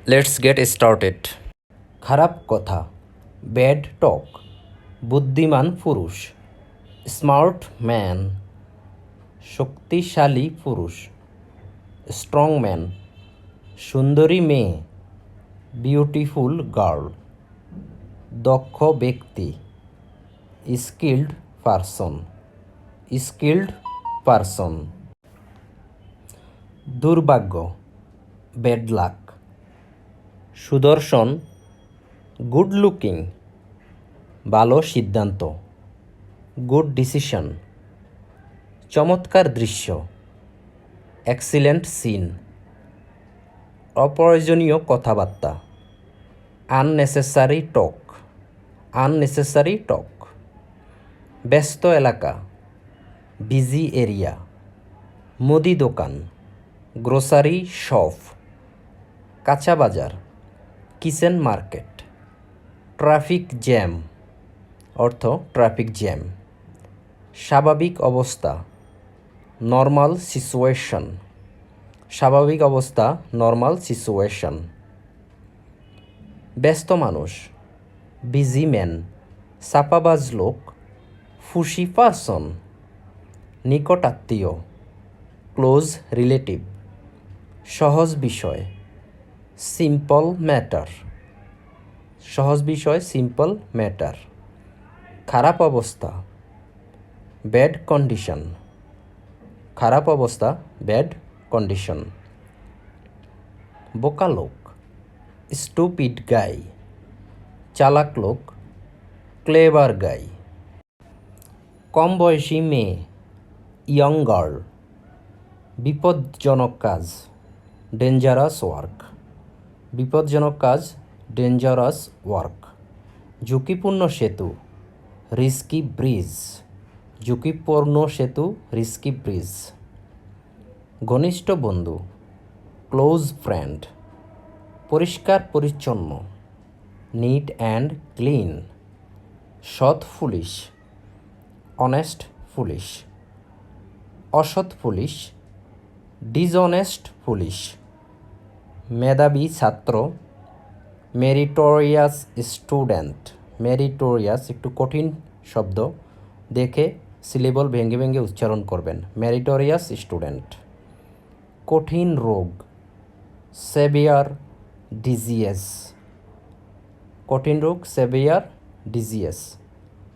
Let's get started. খারাপ কথা, bad টক, বুদ্ধিমান পুরুষ, স্মার্ট ম্যান, শক্তিশালী পুরুষ, স্ট্রং ম্যান, সুন্দরী মেয়ে, বিউটিফুল গার্ল, দক্ষ ব্যক্তি, স্কিল্ড পারসন, স্কিল্ড পারসন, দুর্ভাগ্য, ব্যাড লাক, সুদর্শন, গুড লুকিং, ভালো সিদ্ধান্ত, গুড ডিসিশন, চমৎকার দৃশ্য, এক্সিলেন্ট সিন, অপ্রয়োজনীয় কথাবার্তা, আননেসেসারি টক, আননেসেসারি টক, ব্যস্ত এলাকা, বিজি এরিয়া, মুদি দোকান, গ্রোসারি শপ, কাঁচা বাজার, কিচেন মার্কেট, ট্রাফিক জ্যাম অর্থ ট্রাফিক জ্যাম, স্বাভাবিক অবস্থা, নর্মাল সিচুয়েশন, স্বাভাবিক অবস্থা, নর্মাল সিচুয়েশন, ব্যস্ত মানুষ, বিজি ম্যান, চাপাবাজ লোক, ফুসি পারসন, নিকট আত্মীয়, ক্লোজ রিলেটিভ, সহজ বিষয়, সিম্পল ম্যাটার, সহজ বিষয়, সিম্পল ম্যাটার, খারাপ অবস্থা, ব্যাড কন্ডিশন, খারাপ অবস্থা, ব্যাড কন্ডিশন, বোকা লোক, স্টুপিড গাই, চালাক লোক, ক্লেভার গাই, কম বয়সী মেয়ে, ইয়ং গার্ল, বিপজ্জনক কাজ, ডেঞ্জারাস ওয়ার্ক, বিপজ্জনক কাজ, ডেঞ্জারাস ওয়ার্ক, ঝুঁকিপূর্ণ সেতু, রিস্কি ব্রিজ, ঝুঁকিপূর্ণ সেতু, রিস্কি ব্রিজ, ঘনিষ্ঠ বন্ধু, ক্লোজ ফ্রেন্ড, পরিষ্কার পরিচ্ছন্ন, নিট অ্যান্ড ক্লিন, সৎ পুলিশ, অনেস্ট পুলিশ, অসৎ পুলিশ, ডিসঅনেস্ট পুলিশ, মেধাবী ছাত্র, মেরিটোরিয়াস স্টুডেন্ট, মেরিটোরিয়াস একটু কঠিন শব্দ, দেখে সিলেবল ভেঙে ভেঙে উচ্চারণ করবেন, মেরিটোরিয়াস স্টুডেন্ট, কঠিন রোগ, সেভিয়ার ডিজিএস, কঠিন রোগ, সেভিয়ার ডিজিএস,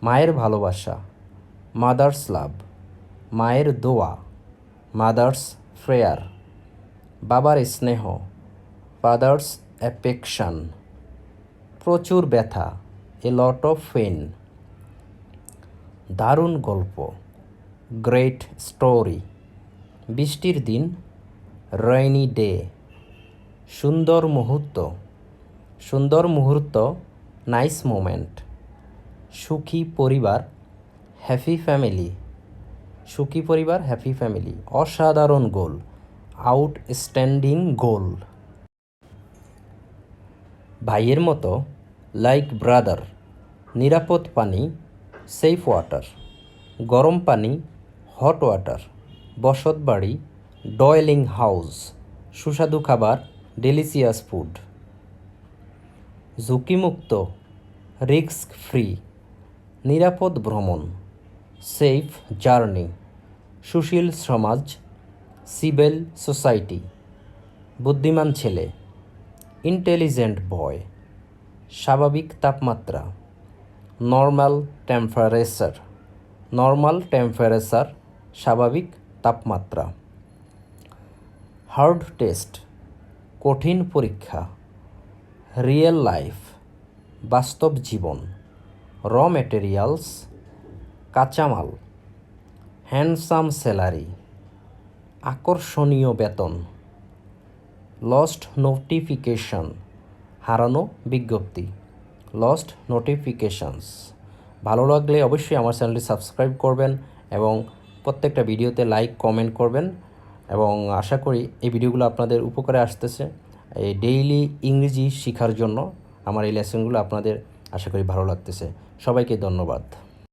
মায়ের ভালোবাসা, মাদার্স লাভ, মায়ের দোয়া, মাদার্স প্রেয়ার, বাবার স্নেহ, ফাদার্স অ্যাফেকশন, প্রচুর ব্যথা, এ লট অফ পেইন, দারুণ গল্প, গ্রেট স্টোরি, বৃষ্টির দিন, রেইনি ডে, সুন্দর মুহূর্ত, সুন্দর মুহূর্ত, নাইস মোমেন্ট, সুখী পরিবার, হ্যাপি ফ্যামিলি, সুখী পরিবার, হ্যাপি ফ্যামিলি, অসাধারণ গোল, আউটস্ট্যান্ডিং গোল, ভাইয়ের মতো, লাইক ব্রাদার, নিরাপদ পানি, সেফ ওয়াটার, গরম পানি, হট ওয়াটার, বসত বাড়ি, ডয়েলিং হাউস, সুস্বাদু খাবার, ডেলিসিয়াস ফুড, ঝুঁকিমুক্ত, রিস্ক ফ্রি, নিরাপদ ভ্রমণ, সেফ জার্নি, সুশীল সমাজ, সিভিল সোসাইটি, বুদ্ধিমান ছেলে, ইন্টেলিজেন্ট বয়, স্বাভাবিক তাপমাত্রা, নর্মাল টেম্পারেচার, নর্মাল টেম্পারেচার, স্বাভাবিক তাপমাত্রা, হার্ড টেস্ট, কঠিন পরীক্ষা, রিয়েল লাইফ, বাস্তব জীবন, র ম্যাটেরিয়ালস, কাঁচামাল, হ্যান্ডসাম স্যালারি, আকর্ষণীয় বেতন, লস্ট নোটিফিকেশন, হারানো বিজ্ঞপ্তি, লস্ট নোটিফিকেশনস। ভালো লাগলে অবশ্যই আমার চ্যানেলটি সাবস্ক্রাইব করবেন এবং প্রত্যেকটা ভিডিওতে লাইক কমেন্ট করবেন এবং আশা করি এই ভিডিওগুলো আপনাদের উপকারে আসতেছে। এই ডেইলি ইংরেজি শেখার জন্য আমার এই লেসনগুলো আপনাদের আশা করি ভালো লাগতেছে। সবাইকে ধন্যবাদ।